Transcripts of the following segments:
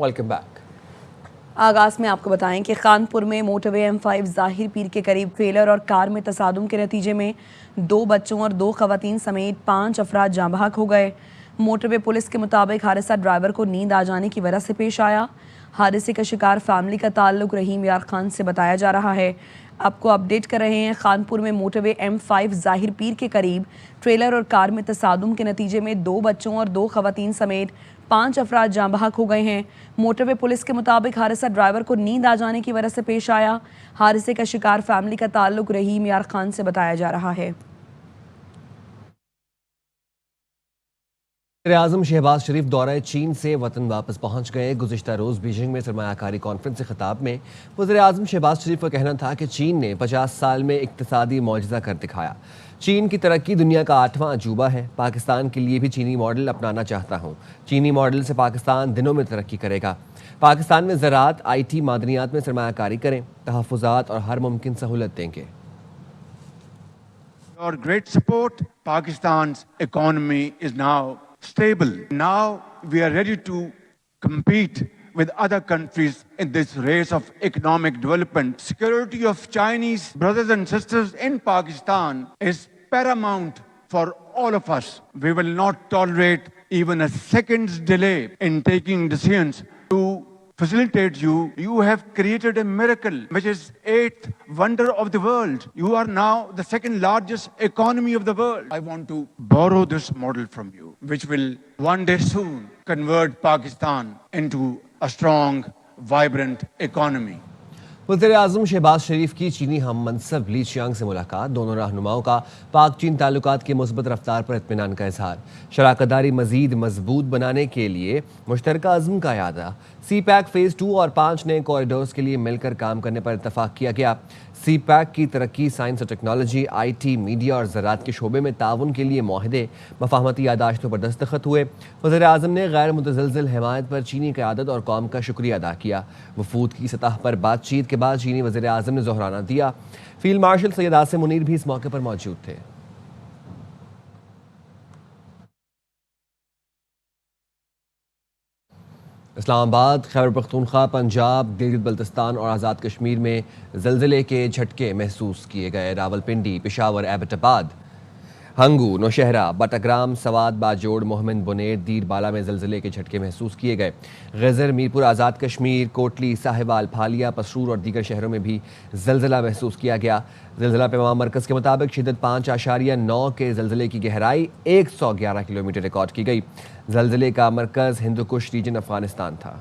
Welcome back. आगाज में आपको बताएं कि खानपुर में मोटरवे M5 जाहिर पीर के करीब ट्रेलर और कार में तसादुम के नतीजे में 2 बच्चों और 2 खवातीन समेत 5 अफराद जाँ बहक हो गए। मोटरवे पुलिस के मुताबिक हादसा ड्राइवर को नींद आ जाने की वजह से पेश आया। हादसे का शिकार फैमिली का ताल्लुक रहीम यार खान से बताया जा रहा है। आपको अपडेट कर रहे हैं। खानपुर में मोटरवे M5 जाहिर पीर के करीब ट्रेलर और कार में तसादुम के नतीजे में 2 बच्चों और 2 खवातीन समेत 5 अफराद जाँ बहक हो गए हैं। मोटरवे पुलिस के मुताबिक हादसा ड्राइवर को नींद आ जाने की वजह से पेश आया। हादसे का शिकार फैमिली का ताल्लुक रहीम यार खान से बताया जा रहा है। वज़ीर-ए-आज़म शहबाज शरीफ दौरे चीन से वतन वापस पहुंच गए। गुज़िश्ता रोज़ बीजिंग में सरमायाकारी कॉन्फ्रेंस से खिताब में वज़ीर-ए-आज़म शहबाज शरीफ का कहना था कि चीन ने 50 साल में इक़्तिसादी मौजज़ा कर दिखाया। चीन की तरक्की दुनिया का 8वां अजूबा है। पाकिस्तान के लिए भी चीनी मॉडल अपनाना चाहता हूँ। चीनी मॉडल से पाकिस्तान दिनों में तरक्की करेगा। पाकिस्तान में ज़राअत, IT, मादनियात में सरमायाकारी करें, तहफ़्फ़ुज़ात और हर मुमकिन सहूलत देंगे। Your great support, Pakistan's economy is now stable. Now we are ready to compete with other countries in this race of economic development. Security of Chinese brothers and sisters in Pakistan is paramount for all of us. We will not tolerate even a second's delay in taking decisions to facilitate you. You have created a miracle, which is 8th wonder of the world. You are now the second largest economy of the world. I want to borrow this model from you, which will one day soon convert Pakistan into a strong, vibrant economy. वज़ीर-ए-आज़म शहबाज शरीफ की चीनी हम मनसब ली Chiang से मुलाकात। दोनों रहनुमाओं का पाक चीन ताल्लुकात की मुस्बत रफ्तार पर इत्मीनान का इजहार। शराकतदारी मज़ीद मजबूत बनाने के लिए मुश्तरका अज़्म का यादा। CPEC फ़ेज़ 2 और 5 नए कॉरिडोर्स के लिए मिलकर काम करने पर इत्तफाक किया गया। CPEC की तरक्की, साइंस और टेक्नोलॉजी, IT, मीडिया और ज़राअत के शोबे में ताउन के लिए मुआहदे, मफाहमती यादाश्तों पर दस्तखत हुए। वज़ीर-ए-आज़म ने गैर मुतज़लज़ल हिमायत पर चीनी क़यादत और कौम का शुक्रिया अदा किया। वफूद की सतह पर बातचीत के बाद चीनी वज़ीर-ए-आज़म ने ज़ोहराना दिया। फील्ड मार्शल सैयद आसिम मुनीर भी इस मौके पर मौजूद थे। इस्लामाबाद, खैबर पख्तूनख्वा, पंजाब, गिलगित बल्तिस्तान और आज़ाद कश्मीर में ज़लज़ले के झटके महसूस किए गए। रावलपिंडी, पेशावर, एबटाबाद, हंगू, नौशहरा, बटाग्राम, सवाद, बाजोड़, मोहम्मद बुनेर, दीरबाला में ज़लज़ले के झटके महसूस किए गए। गज़र, मीरपुर, आज़ाद कश्मीर, कोटली, साहिवाल, फालिया, पसरूर और दीगर शहरों में भी ज़लज़ला महसूस किया गया। ज़लज़ला पैमाना मरकज़ के मुताबिक शिद्दत 5.9 के ज़लज़ले की गहराई 111 किलोमीटर रिकॉर्ड की गई। ज़लज़ले का मरकज़ हिंदुकुश रीजन अफगानिस्तान था।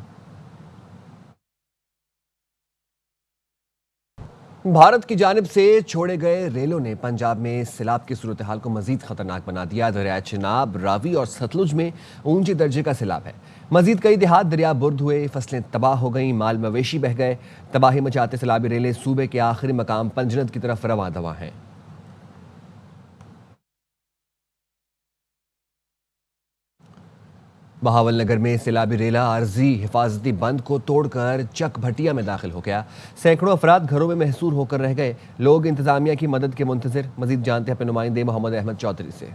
भारत की जानिब से छोड़े गए रेलों ने पंजाब में सैलाब की सूरत हाल को मजीद खतरनाक बना दिया। दरिया चिनाब, रावी और सतलुज में ऊंचे दर्जे का सैलाब है। मजीद कई देहात दरिया बुर्द हुए, फसलें तबाह हो गईं, माल मवेशी बह गए। तबाही मचाते सैलाबी रेलें सूबे के आखिरी मकाम पंजनद की तरफ रवां दवा हैं। बहावलनगर में सैलाबी रेला आर्जी हिफाजती बंद को तोड़कर चक भटिया में दाखिल हो गया। सैकड़ों अफराद घरों में महसूर होकर रह गए। लोग इंतजामिया की मदद के मुंतजिर। मजीद जानते हैं अपने नुमाइंदे मोहम्मद अहमद चौधरी से।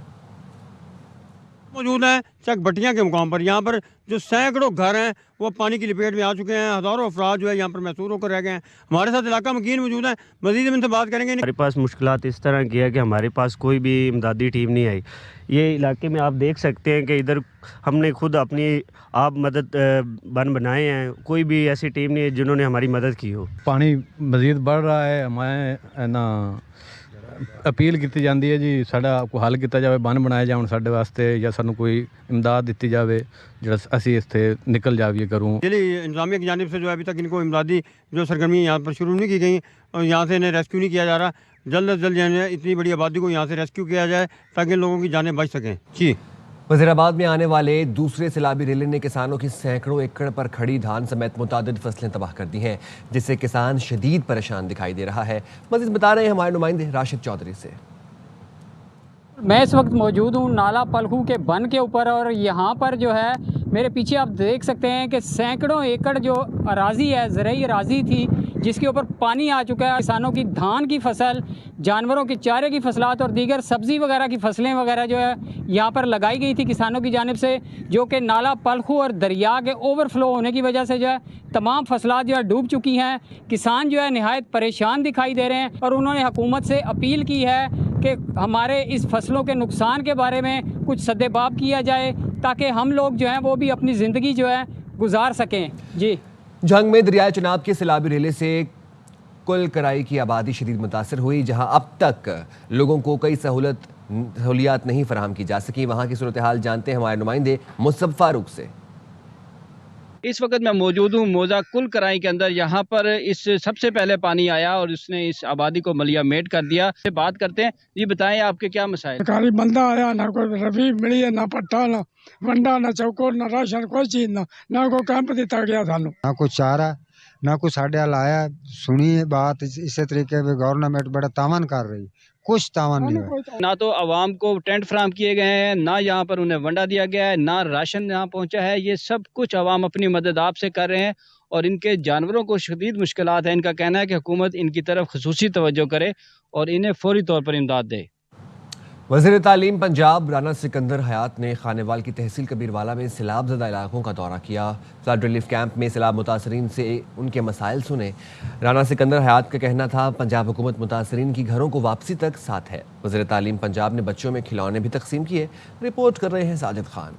मौजूद है चक भटिया के मुकाम पर। यहाँ पर जो सैकड़ों घर हैं वो पानी की लपेट में आ चुके हैं। हज़ारों अफराद जो है यहाँ पर महसूर होकर रह गए हैं। हमारे साथ इलाका मकीन मौजूद है, मजीद हम इनसे बात करेंगे। हमारे पास मुश्किलात इस तरह की है कि हमारे पास कोई भी इमदादी टीम नहीं आई। ये इलाके में आप देख सकते हैं कि इधर हमने खुद अपनी आप मदद बन बनाए हैं, कोई भी ऐसी टीम नहीं है जिन्होंने हमारी मदद की हो। पानी मज़ीद बढ़ रहा है। हमें ना अपील की जाती है जी, साडा कोई हल किया जाए, बन बनाए जाए साडे वास्ते, या सानू कोई इमदाद दी जाए जो असी इससे निकल जाइए करूँ। इंतजामिया की जानिब से जो है अभी तक इनको इमदादी जो सरगर्मी यहाँ पर शुरू नहीं की गई और यहाँ से इन्हें रेस्क्यू नहीं किया जा रहा। जल्द अज जल्द जो है इतनी बड़ी आबादी को यहाँ से रेस्क्यू किया जाए ताकि लोगों की जानें बच सकें। जी, वज़ीराबाद में आने वाले दूसरे सैलाबी रेले ने किसानों की सैकड़ों एकड़ पर खड़ी धान समेत मुतादिद फसलें तबाह कर दी हैं, जिससे किसान शदीद परेशान दिखाई दे रहा है। मज़ीद बता रहे हैं हमारे नुमाइंदे राशिद चौधरी से। मैं इस वक्त मौजूद हूँ नाला पलखू के बन के ऊपर और यहाँ पर जो है मेरे पीछे आप देख सकते हैं कि सैकड़ों एकड़ जो अराजी है, ज़रई अराजी थी, जिसके ऊपर पानी आ चुका है। किसानों की धान की फसल, जानवरों के चारे की फसलात और दीगर सब्ज़ी वगैरह की फसलें वगैरह जो है यहाँ पर लगाई गई थी किसानों की जानिब से, जो कि नाला पलखू और दरिया के ओवरफ्लो होने की वजह से जो है तमाम फसलात जो है डूब चुकी हैं। किसान जो है नहायत परेशान दिखाई दे रहे हैं और उन्होंने हुकूमत से अपील की है कि हमारे इस फसलों के नुकसान के बारे में कुछ सद्देबाब किया जाए ताकि हम लोग जो हैं वो भी अपनी ज़िंदगी जो है गुजार सकें। जी, जंग में दरियाए चनाब के सैलाबी रेले से कुल कराई की आबादी शदीद मुतासर हुई। जहां अब तक लोगों को कई सहूलियात नहीं फराहम की जा सकी, वहां की सूरत हाल जानते हैं हमारे नुमाइंदे मुसब फारूक से। इस वक्त मैं मौजूद हूँ मौजा कुल कराई के अंदर। यहाँ पर इस सबसे पहले पानी आया और उसने इस आबादी को मलिया मेट कर दिया। से बात करते हैं, ये बताएं आपके क्या मसाइल। सरकारी बंदा आया, ना कोई रफी मिली है, ना पट्टा, ना वंडा, ना चौकोर, ना राशन, कोई चीज ना कोई कैंप दिता गया थानू, ना कोई चारा, ना कोई साढ़े हाल आया। सुनी बात इस तरीके पे गवर्नमेंट बड़ा तावन कर रही, कुछ तावन नहीं है। ना तो आवाम को टेंट फराम किए गए हैं, ना यहाँ पर उन्हें वंडा दिया गया है, ना राशन यहाँ पहुँचा है। ये सब कुछ आवाम अपनी मदद आपसे कर रहे हैं और इनके जानवरों को शदीद मुश्किलात है। इनका कहना है कि हुकूमत इनकी तरफ खुसूसी तवज्जो करे और इन्हें फौरी तौर पर इमदाद दे। वज़ीर तालीम पंजाब राना सिकंदर हयात ने खानेवाल की तहसील कबीरवाला में सैलाब ज़दा इलाकों का दौरा किया। फ्लड रिलीफ कैंप में सैलाब मुतासरीन से उनके मसाइल सुने। राना सिकंदर हयात का कहना था पंजाब हुकूमत मुतासरीन की घरों को वापसी तक साथ है। वज़ीर तालीम पंजाब ने बच्चों में खिलौने भी तकसीम किए। रिपोर्ट कर रहे हैं साजिद खान।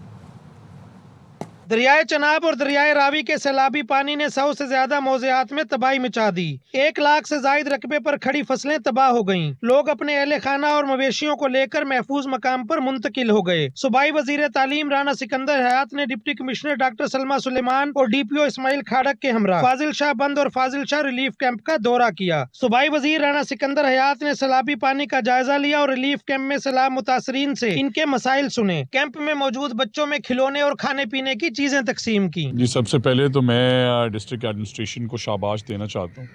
दरियाए चनाब और दरियाए रावी के सैलाबी पानी ने 100 से ज्यादा मौज़ियात में तबाही मचा दी। 1 लाख से जायद रकबे पर खड़ी फसलें तबाह हो गईं। लोग अपने अहले खाना और मवेशियों को लेकर महफूज मकाम पर मुंतकिल हो गए। सूबाई वजीर तालीम राना सिकंदर हयात ने deputy commissioner doctor Salma Suleman और DPO इस्माइल खाड़क के हमरा फाजिल शाह बंद और फाजिल शाह रिलीफ कैंप का दौरा किया। सूबाई वजीर राना सिकंदर हयात ने सैलाबी पानी का जायजा लिया और रिलीफ कैंप में सैलाब मुतासरीन से इनके मसाइल सुने। कैंप में मौजूद बच्चों में खिलौने और खाने पीने की चीजें तकसीम की। जी, सबसे पहले तो मैं डिस्ट्रिक्ट एडमिनिस्ट्रेशन को शाबाश देना चाहता हूँ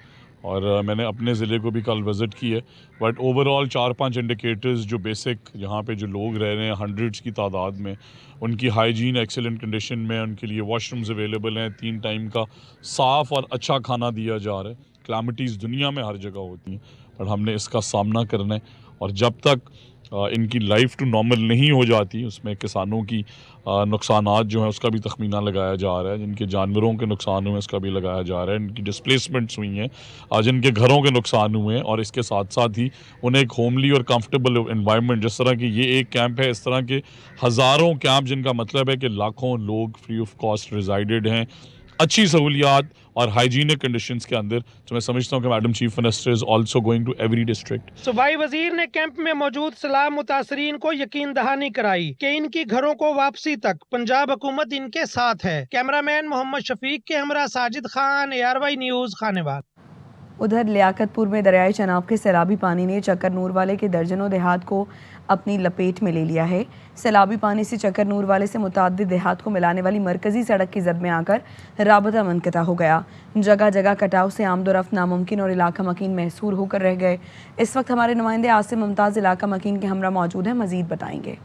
और मैंने अपने ज़िले को भी कल विज़िट की है। बट ओवरऑल 4-5 इंडिकेटर्स जो बेसिक यहाँ पे जो लोग रह रहे हैं हंड्रेड्स की तादाद में, उनकी हाइजीन एक्सीलेंट कंडीशन में, उनके लिए वॉशरूम्स अवेलेबल हैं, 3 टाइम का साफ़ और अच्छा खाना दिया जा रहा है। क्लैमिटीज़ दुनिया में हर जगह होती हैं बट हमने इसका सामना करना है और जब तक इनकी लाइफ टू नॉर्मल नहीं हो जाती, उसमें किसानों की नुकसानात जो हैं उसका भी तखमीना लगाया जा रहा है, जिनके जानवरों के नुकसान हुए उसका भी लगाया जा रहा है, इनकी डिस्प्लेसमेंट्स हुई हैं, जिनके घरों के नुकसान हुए हैं और इसके साथ साथ ही उन्हें एक होमली और कंफर्टेबल एनवायरनमेंट, जिस तरह की ये एक कैंप है, इस तरह के हज़ारों कैंप जिनका मतलब है कि लाखों लोग फ्री ऑफ कॉस्ट रिजाइडेड हैं, अच्छी सहूलियात और हाइजीनिक कंडीशंस के अंदर। तो मैं समझता हूँ कि madam chief minister is also going to every district. सूबाई वजीर ने कैंप में मौजूद सैलाब मुतासरीन को यकीन दहानी कराई कि इनकी घरों को वापसी तक पंजाब हुकूमत इनके साथ है। कैमरामैन मोहम्मद शफीक के हमरा साजिद खान, ARY न्यूज़, खानेवाल। उधर लियाकतपुर में दरियाए चनाब के सैलाबी पानी ने चक्कर नूर वाले के दर्जनों देहात को अपनी लपेट में ले लिया है। सैलाबी पानी से चक्कर नूर वाले से मुताद्दिद देहात को मिलाने वाली मरकजी सड़क की जद में आकर राबता मुनक़ता हो गया। जगह जगह कटाव से आमदोरफ्त नामुमकिन और इलाका मकीन महसूर होकर रह गए। इस वक्त हमारे नुमाइंदे आसिम मुमताज़ इलाका मकीन के हमरा मौजूद हैं, मजीद बताएंगे।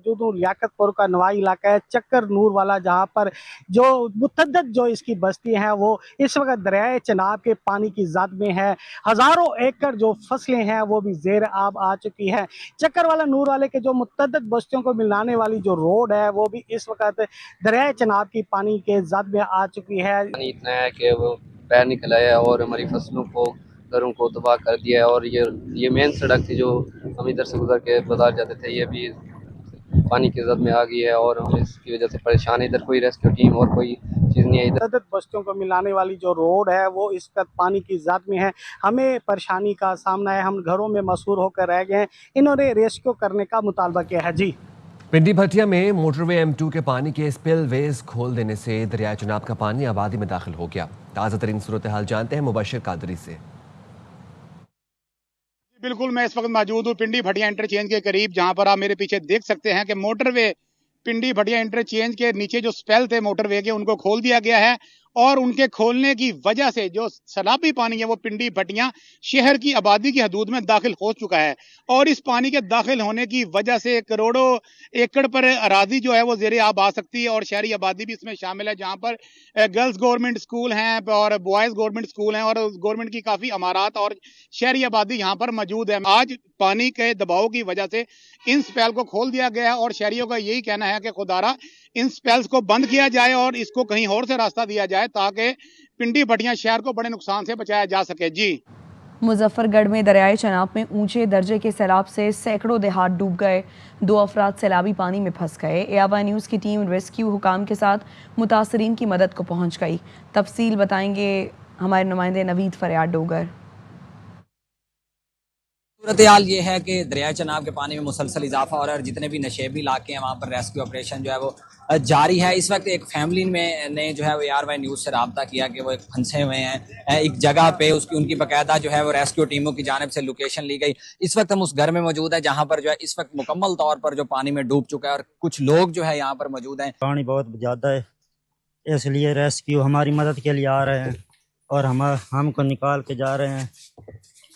लियाकतपुर का नवाई इलाका है, चक्कर नूर वाला, जहाँ पर जो मुतद्दद जो इसकी बस्ती है वो इस वक्त दरियाए चनाब के पानी की ज़द में है। हज़ारों एकड़ जो फसलें हैं वो भी ज़ेर आब आ चुकी है। चक्कर वाला नूर वाले के जो मुतद्दद बस्तियों को मिलाने वाली जो रोड है वो भी इस वक्त दरियाए चनाब की पानी के ज़द में आ चुकी है। पानी इतना है कि वो पैर निकल आया और हमारी फसलों को, घरों को तबाह कर दिया है। और ये मेन सड़क थी जो हम इधर से गुजर के बाजार जाते थे, ये भी पानी की जद में आ गई है और हम इसकी वजह से परेशान है। इधर कोई रेस्क्यू टीम और कोई चीज़ नहीं है। इधर बस्तियों को मिलाने वाली जो रोड है वो इस वक्त पानी की जद में है। हमें परेशानी का सामना है, हम घरों में मशहूर होकर रह गए हैं। इन्होंने रेस्क्यू करने का मुतालबा किया है। जी, पिंडी भटिया में मोटरवे M2 के पानी के स्पिलवेज खोल देने से दरियाए चनाब का पानी आबादी में दाखिल हो गया। ताज़ा तरीन सूरत हाल जानते हैं मुबशिर कादरी से। बिल्कुल, मैं इस वक्त मौजूद हूँ पिंडी भटिया इंटरचेंज के करीब, जहाँ पर आप मेरे पीछे देख सकते हैं कि मोटरवे पिंडी भटिया इंटरचेंज के नीचे जो स्पेल थे मोटरवे के, उनको खोल दिया गया है और उनके खोलने की वजह से जो सैलाबी पानी है वो पिंडी भटियां शहर की आबादी की हदूद में दाखिल हो चुका है और इस पानी के दाखिल होने की वजह से करोड़ों एकड़ पर अराजी जो है वो ज़ेरे आब आ सकती है और शहरी आबादी भी इसमें शामिल है, जहां पर गर्ल्स गवर्नमेंट स्कूल हैं और बॉयज़ गवर्नमेंट स्कूल हैं और गवर्नमेंट की काफ़ी इमारत और शहरी आबादी यहाँ पर मौजूद है। आज पानी के दबाव की वजह से इन स्पेल को खोल दिया गया है और शहरियों का यही कहना है कि खुदारा इन स्पेल्स को बंद किया जाए और इसको कहीं और से रास्ता दिया जाए ताकि पिंडी भटियां शहर को बड़े नुकसान से बचाया जा सके। जी। मुजफ्फरगढ़ में दरियाए चनाब में ऊंचे दर्जे के सैलाब से सैकड़ों देहात डूब गए। 2 अफराद सैलाबी पानी में फंस गए। एआवाई न्यूज़ की टीम रेस्क्यू हुकाम के साथ मुतासरीन की मदद को पहुंच गई। तफसील बताएंगे हमारे नुमाइंदे नवीद फरियाद डोगर। सूरत हाल ये है कि दरियाए चनाब के पानी में मुसलसल इजाफा हो रहा है और जितने भी नशेबी इलाके हैं वहाँ पर रेस्क्यू ऑपरेशन जो है वो जारी है। इस वक्त एक फैमिली में ने जो है वो ARY न्यूज़ से रब्ता किया कि वो एक फंसे हुए हैं एक जगह पे, उसकी उनकी बाकायदा जो है वो रेस्क्यू टीमों की जानिब से लोकेशन ली गई। इस वक्त हम उस घर में मौजूद है जहाँ पर जो है इस वक्त मुकम्मल तौर पर जो पानी में डूब चुका है और कुछ लोग जो है यहाँ पर मौजूद हैं। पानी बहुत ज़्यादा है, इसलिए रेस्क्यू हमारी मदद के लिए आ रहे हैं और हमको निकाल के जा रहे हैं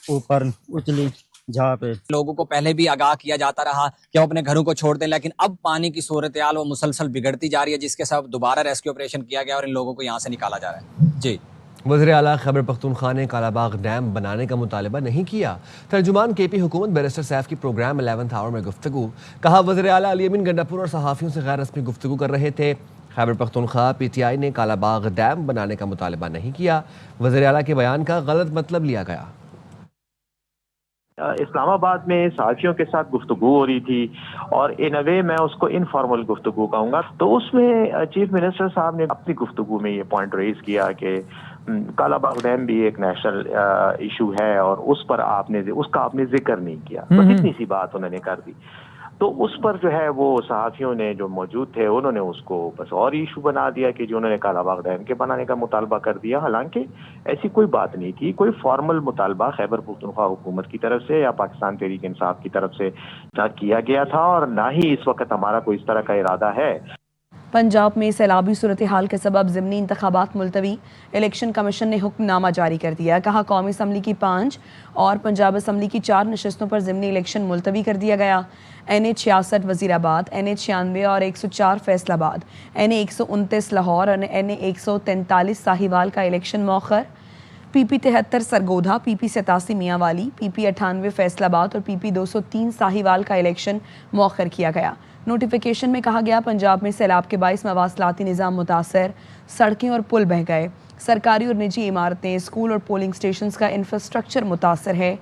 ऊपर उचली जहाँ पे। लोगों को पहले भी आगाह किया जाता रहा कि वो अपने घरों को छोड़ दें, लेकिन अब पानी की सूरत हाल वो मुसलसल बिगड़ती जा रही है, जिसके सबब दोबारा रेस्क्यू ऑपरेशन किया गया और इन लोगों को यहाँ से निकाला जा रहा है। जी। वज़ीर आला खैबर पख्तूनख्वा ने कालाबाग डैम बनाने का मुतालबा नहीं किया। तर्जुमान KP हुकूमत बैरिस्टर सैफ की प्रोग्राम 11th आवर में गुफ्तगू। कहा वज़ीर आला अली अमीन गंडापुर और सहाफ़ियों से गैर रस्मी गुफ्तगू कर रहे थे। खैबर पख्तूनख्वा PTI ने कालाबाग डैम बनाने का मुतालबा नहीं किया। वज़ीर आला के बयान का गलत मतलब लिया गया। इस्लामाबाद में सहाफ़ियों के साथ गुफ्तगू हो रही थी और इन अ वे मैं उसको इनफॉर्मल गुफ्तगू कहूँगा, तो उसमें चीफ मिनिस्टर साहब ने अपनी गुफ्तगू में ये पॉइंट रेज किया कि कालाबाग डैम भी एक नेशनल इशू है और उस पर उसका आपने जिक्र नहीं किया। बस इतनी सी बात उन्होंने कर दी। तो उस पर जो है वो सहाफ़ियों ने जो मौजूद थे उन्होंने उसको बस और इशू बना दिया कि जो उन्होंने कालाबाग डैम के बनाने का मुतालबा कर दिया। हालांकि ऐसी कोई बात नहीं थी, कोई फॉर्मल मुतालबा खैबर पख्तूनख्वा हुकूमत की तरफ से या पाकिस्तान तहरीक इंसाफ की तरफ से ना किया गया था और ना ही इस वक्त हमारा कोई इस तरह का इरादा है। पंजाब में सैलाबी सूरत हाल के सबब ज़िमनी इंतखाबात मुलतवी। इलेक्शन कमीशन ने हुक्मनामा जारी कर दिया। कहा कौमी असम्बली की 5 और पंजाब असम्बली की 4 नशस्तों पर ज़िमनी इलेक्शन मुलतवी कर दिया गया। NH 66 वज़ीराबाद, NH 96 और 104 फैसलाबाद, NA 129 लाहौर और NA 143 साहिवाल का इलेक्शन मौखर। PP 73 Sargodha, PP 87 Mianwali, PP 98 Faisalabad और PP 203 साहिवाल का इलेक्शन मौखर किया गया। नोटिफिकेशन में कहा गया पंजाब में सैलाब के बाइस मवासलाती निज़ाम मुतासर, सड़कें और पुल बह गए, सरकारी और निजी इमारतें, स्कूल और पोलिंग स्टेशन का इंफ्रास्ट्रक्चर मुतासर है।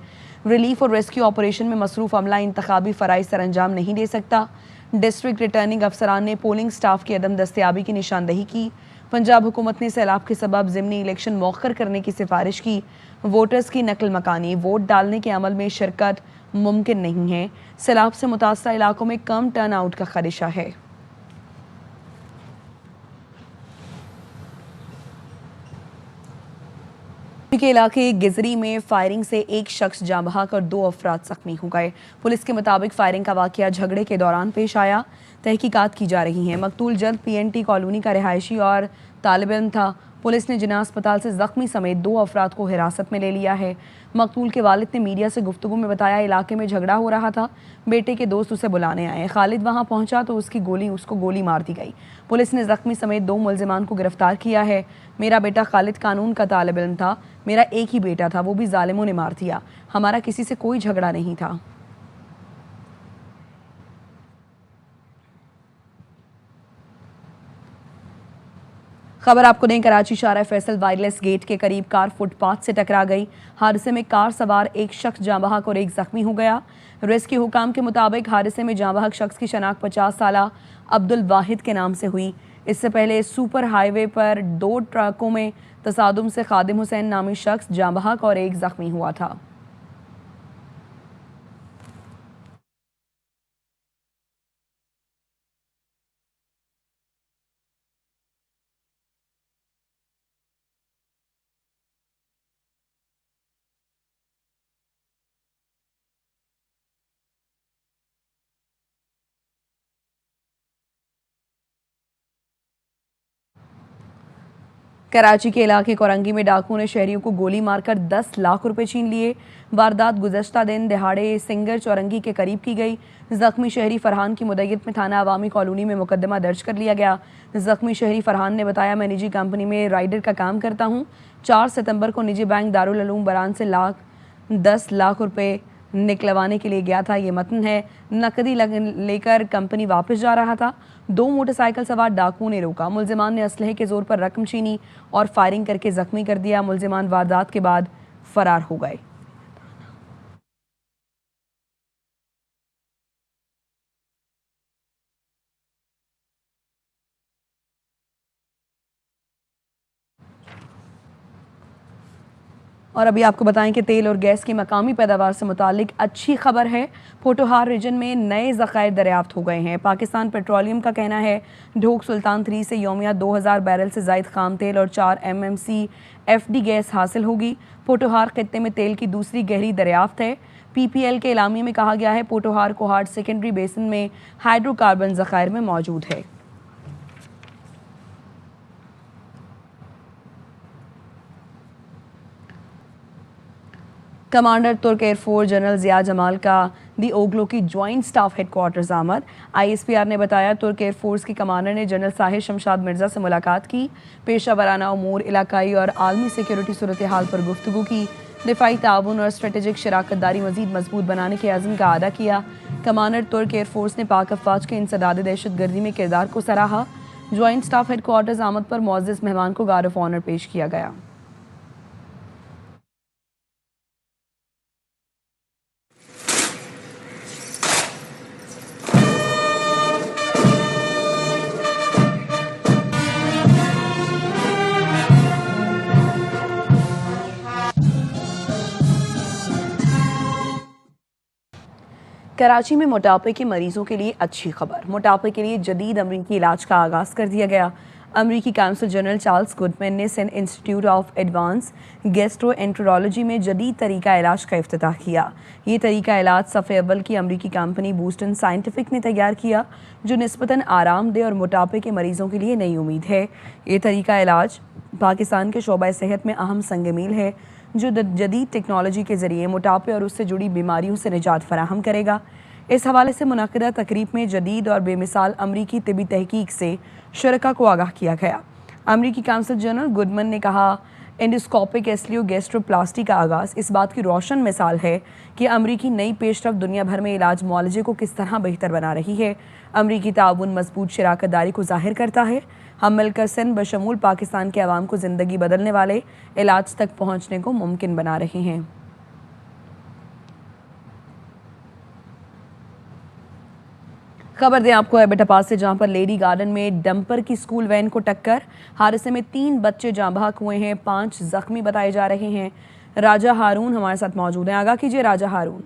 रिलीफ और रेस्क्यू ऑपरेशन में मसरूफ़ अमला इंतखाबी फ़राइज़ सर अंजाम नहीं दे सकता। डिस्ट्रिक्ट रिटर्निंग अफसरान ने पोलिंग स्टाफ की अदम दस्तियाबी की निशानदही की। पंजाब हुकूमत ने सैलाब के सबब ज़िमनी इलेक्शन मौखर करने की सिफारिश की। वोटर्स की नकल मकानी वोट डालने के अमल में शिरकत मुमकिन नहीं है। सैलाब से मुतासरा इलाकों में कम टर्न आउट का खदशा है। के इलाके गिजरी में फायरिंग से एक शख्स जाँ बहक और 2 अफराद जख्मी हो गए। पुलिस के मुताबिक फायरिंग का वाकया झगड़े के दौरान पेश आया। तहकीकात की जा रही हैं। मकतूल जल्द PNT कॉलोनी का रिहायशी और तालिब इल्म था। पुलिस ने जिना अस्पताल से जख्मी समेत 2 अफराद को हिरासत में ले लिया है। मकतूल के वालिद ने मीडिया से गुफ्तगू में बताया इलाके में झगड़ा हो रहा था, बेटे के दोस्त उसे बुलाने आए। खालिद वहां पहुंचा तो उसको गोली मार दी गई। पुलिस ने जख्मी समेत 2 मुलजिमान को गिरफ्तार किया है। मेरा बेटा खालिद कानून का तालिब इल्म था, मेरा एक ही बेटा था, वो भी जालिमों ने मार दिया। हमारा किसी से कोई झगड़ा नहीं था। खबर आपको दें, कराची शारा फैसल वायरलेस गेट के करीब कार फुटपाथ से टकरा गई। हादसे में कार सवार एक शख्स जाँ बहक और एक जख्मी हो गया। रेस्क्यू हुकाम के मुताबिक हादसे में जाँ बहक शख्स की शनाख्त 50 साला अब्दुल वाहिद के नाम से हुई। इससे पहले सुपर हाईवे पर 2 ट्रकों में तसादुम से खादिम हुसैन नामी शख्स जाँ बहक और एक जख्मी हुआ था। कराची के इलाके कोरंगी में डाकुओं ने शहरियों को गोली मारकर 10 लाख रुपए छीन लिए। वारदात गुज़श्ता दिन दिहाड़े सिंगर चौरंगी के करीब की गई। जख्मी शहरी फरहान की मुद्दत में थाना अवामी कॉलोनी में मुकदमा दर्ज कर लिया गया। जख्मी शहरी फरहान ने बताया, मैं निजी कंपनी में राइडर का काम करता हूँ। 4 सितंबर को निजी बैंक दारुल उलूम बरान से 10 लाख रुपए निकलवाने के लिए गया था। ये मतन है। नकदी लेकर कंपनी वापस जा रहा था। 2 मोटरसाइकिल सवार डाकुओं ने रोका। मुलजिमान ने असलहे के जोर पर रकम छीनी और फायरिंग करके जख्मी कर दिया। मुलजिमान वारदात के बाद फरार हो गए। और अभी आपको बताएं कि तेल और गैस की मकामी पैदावार से मुतालिक अच्छी खबर है। पोटोहार रीजन में नए ज़खायर दरियाफ्त हो गए हैं। पाकिस्तान पेट्रोलियम का कहना है ढोक सुल्तान 3 से यौमिया 2000 बैरल से ज़ायद खाम तेल और 4 MMC FD गैस हासिल होगी। पोटोहार खित्ते में तेल की दूसरी गहरी दरियाफ्त है। PPL के एलामिये में कहा गया है पोटोहार कोहाट सेकेंडरी बेसिन में हाइड्रोकार्बन ज़खायर में मौजूद है। कमांडर तुर्क एयरफोर्स जनरल ज़िया जमाल का दी ओगलो की ज्वाइंट स्टाफ हेडक्वार्टर्स आमद। ISPR ने बताया, तुर्क एयरफोर्स के कमांडर ने जनरल साहिर शमशाद मिर्ज़ा से मुलाकात की। पेशा वराना उमूर, इलाकाई और आलमी सिक्योरिटी सूरत हाल पर गुफ्तगू की। दिफाई ताउन और स्ट्रेटेजिक शराकत दारी मज़ीद मजबूत बनाने के अज़्म का अदा किया। कमांडर तुर्क एयरफोर्स ने पाक अफवाज के इंसदाद दहशतगर्दी में किरदार को सराहा। ज्वाइंट स्टाफ हेडक्वार्टर्स आमद पर मुअज़्ज़ज़ मेहमान को गार्ड ऑफ ऑनर पेश किया गया। कराची में मोटापे के मरीजों के लिए अच्छी खबर। मोटापे के लिए जदीद अमरीकी इलाज का आगाज़ कर दिया गया। अमरीकी काउंसिल जनरल चार्ल्स गुडमैन ने saint institute of advance gastroenterology में जदीद तरीका इलाज का इफ्तिताह किया। ये तरीका इलाज सफ़े अव्वल की अमरीकी कंपनी बूस्टन साइंटिफिक ने तैयार किया, जो निस्बतन आरामदेह और मोटापे के मरीजों के लिए नई उम्मीद है। ये तरीका इलाज पाकिस्तान के शोबा सेहत में अहम संग मील है, जो जदीद टेक्नोलॉजी के ज़रिए मोटापे और उससे जुड़ी बीमारियों से निजात फराहम करेगा। इस हवाले से मुनक़िदा तकरीब में जदीद और बेमिसाल अमरीकी तिबी तहकीक से शुरका को आगाह किया गया। अमरीकी काउंसिल जनरल गुडमैन ने कहा, एंडोस्कोपिक एस्लियोगैस्ट्रोप्लास्टी का आगाज़ इस बात की रोशन मिसाल है कि अमरीकी नई पेशरफ दुनिया भर में इलाज मुआलजे को किस तरह बेहतर बना रही है। अमरीकी ताउन मजबूत शराकत दारी को ज़ाहिर करता है। हम मिलकर सिंध बशमूल पाकिस्तान के अवाम को ज़िंदगी बदलने वाले इलाज तक पहुँचने को मुमकिन बना रहे हैं। खबर दें आपको एबटाबाद से, जहां पर लेडी गार्डन में डंपर की स्कूल वैन को टक्कर। हादसे में 3 बच्चे जाँ बहक हुए हैं, 5 जख्मी बताए जा रहे हैं। राजा हारून हमारे साथ मौजूद हैं। आगाह कीजिए राजा हारून।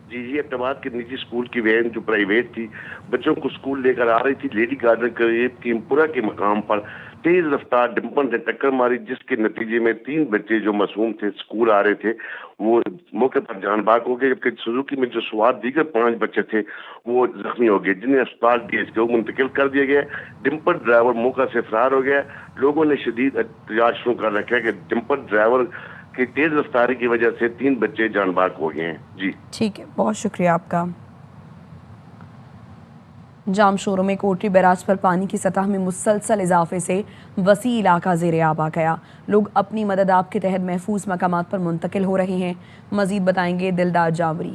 जी, एबटाबाद के निजी स्कूल की वैन जो प्राइवेट थी, बच्चों को स्कूल लेकर आ रही थी। लेडी गार्डन करीब कीमपुरा के मकाम पर तेज रफ्तार डंपर ने टक्कर मारी, जिसके नतीजे में 3 बच्चे जो मासूम थे, स्कूल आ रहे थे, वो मौके पर जान बाग हो गए, जबकि सुजुकी में जो सवार दीगर 5 बच्चे थे वो जख्मी हो गए, जिन्हें अस्पताल DHQ मुंतकिल कर दिया गया। डंपर ड्राइवर मौका से फरार हो गया। लोगों ने शदीद एहतजाज शुरू कर रखा है कि डंपर ड्राइवर की तेज रफ्तारी की वजह से 3 बच्चे जान बाग हो गए हैं। जी ठीक है, बहुत शुक्रिया आपका। जाम शोरों में कोटरी बैराज पर पानी की सतह में मुसलसल इजाफे से वसी इलाका ज़ेरे आब आ गया। लोग अपनी मदद आप के तहत महफूज मकामात पर मुंतकिल हो रहे हैं। मजीद बताएंगे दिलदार जावरी।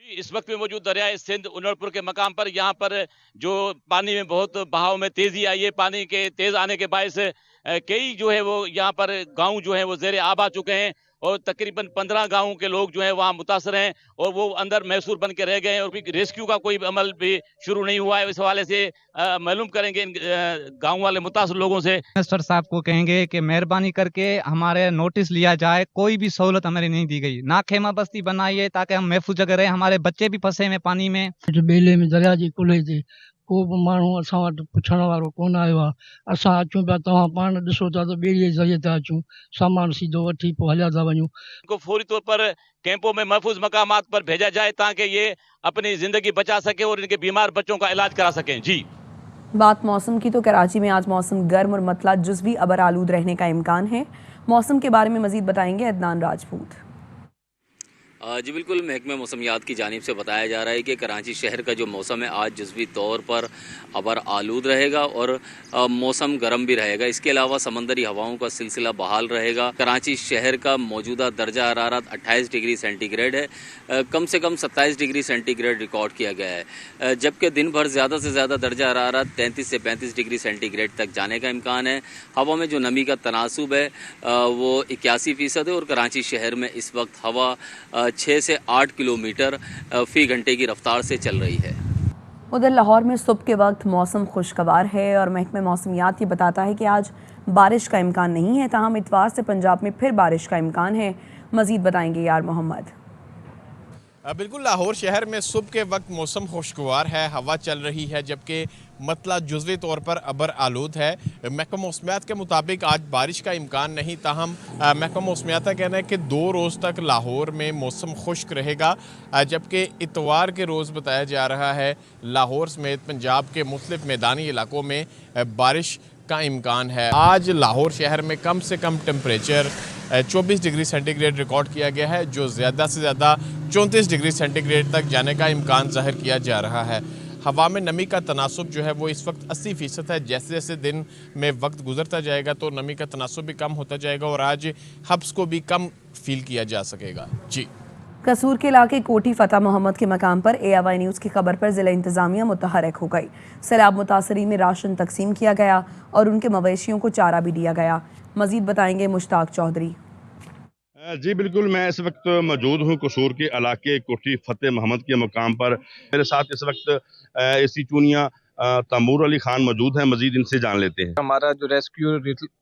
इस वक्त में मौजूद दरियाए सिंध उनड़पुर के मकाम पर, यहाँ पर जो पानी में बहुत बहाव में तेजी आई है, पानी के तेज आने के बायस कई जो है वो यहाँ पर गांव जो है वो ज़ेरे आब आ चुके हैं और तकरीबन 15 गांवों के लोग जो है वहाँ मुतासर हैं और वो अंदर महसूर बन के रह गए हैं और रेस्क्यू का कोई अमल भी शुरू नहीं हुआ है। इस हवाले से मालूम करेंगे इन गाँव वाले मुतासर लोगों से। मिनिस्टर साहब को कहेंगे कि मेहरबानी करके हमारे नोटिस लिया जाए, कोई भी सहूलत हमारी नहीं दी गई, ना खेमा बस्ती बनाई है ताकि हम महफूज जगह रहे। हमारे बच्चे भी फंसे में पानी में। बेले में दरिया जी कुल्हे ते को बि माण्हू असां वटि पुछण वारो कोन आयो आहे। असां अचूं पिया, तव्हां पाण ॾिसो था त ॿेड़ीअ जे ज़रिए था अचूं, सामान सीधो वठी पोइ हलिया था वञूं। को फौरी तौर पर कैंपों में महफूज मकामात पर भेजा जाए ताकि ये अपनी जिंदगी बचा सके और इनके बीमार बच्चों का इलाज करा सकें। जी बात मौसम की तो कराची में आज मौसम गर्म और मतला जुज़वी अबर आलूद रहने का इम्कान है। मौसम के बारे में मजीद बताएंगे अदनान राजपूत। जी बिल्कुल, महकमा मौसमियात की जानिब से बताया जा रहा है कि कराची शहर का जो मौसम है आज जुज़वी तौर पर अबर आलूद रहेगा और मौसम गर्म भी रहेगा। इसके अलावा समंदरी हवाओं का सिलसिला बहाल रहेगा। कराची शहर का मौजूदा दर्जा हरारत 28 डिग्री सेंटीग्रेड है, कम से कम 27 डिग्री सेंटीग्रेड रिकॉर्ड किया गया है, जबकि दिन भर ज़्यादा से ज़्यादा दर्जा हरारत 33 से 35 डिग्री सेंटीग्रेड तक जाने का इम्कान है। हवा में जो नमी का तनासुब है वो 81% है और कराची शहर में इस वक्त हवा 6 से 8 किलोमीटर फी घंटे की रफ्तार से चल रही है। उधर लाहौर में सुबह के वक्त मौसम खुशगवार है और महकमा मौसमियात ये बताता है कि आज बारिश का इम्कान नहीं है, ताहम इतवार से पंजाब में फिर बारिश का इम्कान है। मजीद बताएंगे यार मोहम्मद। बिल्कुल, लाहौर शहर में सुबह के वक्त मौसम खुशगवार है, हवा चल रही है, जबकि मतला जुज़वी तौर पर अबर आलूद है। महकमा मौसमियात के मुताबिक आज बारिश का इम्कान नहीं, ताहम महकमा मौसमियात का कहना है कि 2 रोज़ तक लाहौर में मौसम खुश्क रहेगा, जबकि इतवार के रोज़ बताया जा रहा है लाहौर समेत पंजाब के मुख्तलिफ मैदानी इलाकों में बारिश का इम्कान है। आज लाहौर शहर में कम से कम टेम्परेचर 24 डिग्री सेंटीग्रेड रिकॉर्ड किया गया है, जो ज़्यादा से ज़्यादा 34 डिग्री सेंटीग्रेड तक जाने का इम्कान ज़ाहिर किया जा रहा है। हवा में नमी का तनासुब जो है वो इस वक्त 80% है। जैसे जैसे दिन में वक्त गुजरता जाएगा तो नमी का तनासुब भी कम होता जाएगा और आज हब्स को भी कम फील किया जा सकेगा। जी, कसूर के इलाके कोठी फतेह मोहम्मद के मकाम पर ARY न्यूज़ की खबर पर ज़िला इंतज़ामिया मुतहरक हो गई। सैलाब मुतासरीन में राशन तकसीम किया गया और उनके मवेशियों को चारा भी दिया गया। मजीद बताएंगे मुश्ताक चौधरी। जी बिल्कुल, मैं इस वक्त मौजूद हूँ कसूर के इलाके कोठी फतेह मोहम्मद के मकाम पर। मेरे साथ इस वक्त AC चूनिया तैमूर अली खान मौजूद हैं। मजीद इनसे जान लेते हैं। हमारा जो रेस्क्यू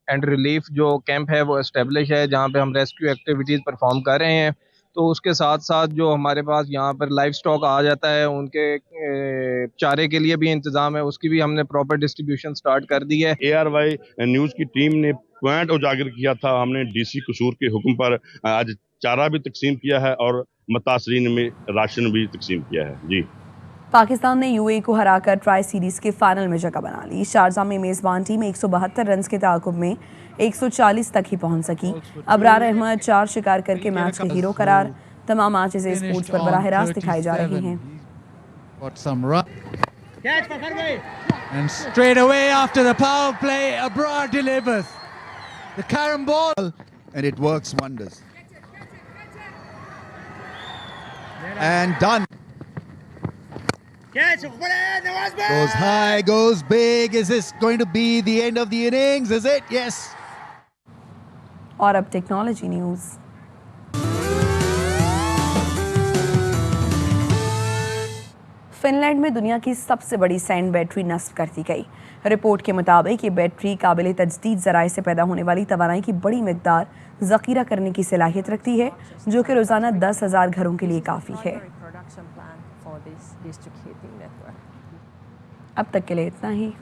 एंड रिलीफ जो कैंप है वो एस्टेब्लिश है, जहाँ पे हम रेस्क्यू एक्टिविटीज़ परफॉर्म कर रहे हैं। तो उसके साथ साथ जो हमारे पास यहाँ पर लाइव स्टॉक आ जाता है, उनके चारे के लिए भी इंतज़ाम है, उसकी भी हमने प्रॉपर डिस्ट्रीब्यूशन स्टार्ट कर दी है। ARY न्यूज़ की टीम ने पॉइंट उजागर किया था। हमने DC कसूर के हुक्म पर आज चारा भी तकसीम किया है और मुतासरीन में राशन भी तकसीम किया है। जी, पाकिस्तान ने UAE को हराकर ट्राई सीरीज़ के फाइनल में जगह बना ली। शारजा में मेज़बान टीम 172 रन के ताक़ुब में 140 तक ही पहुंच सकी। अबरार अहमद 4 शिकार करके मैच के हीरो करार। तमाम मैचेस स्पोर्ट्स पर बराह रास्त दिखाए जा रहे हैं। And straight away after the power play, Abrar delivers the carom ball, and it works wonders. And done. Goes high, goes big. Is this going to be the end of the innings? Is it? Yes. और अब technology news. Finland में दुनिया की सबसे बड़ी sand battery नस्ब कर दी गई। Report के मुताबिक ये बैटरी काबिल तजदीद ज़राए से पैदा होने वाली तवानाई की बड़ी मिकदार ज़ख़ीरा करने की सलाहियत रखती है, जो कि रोज़ाना 10,000 घरों के लिए काफ़ी है। अब तक के लिए इतना ही।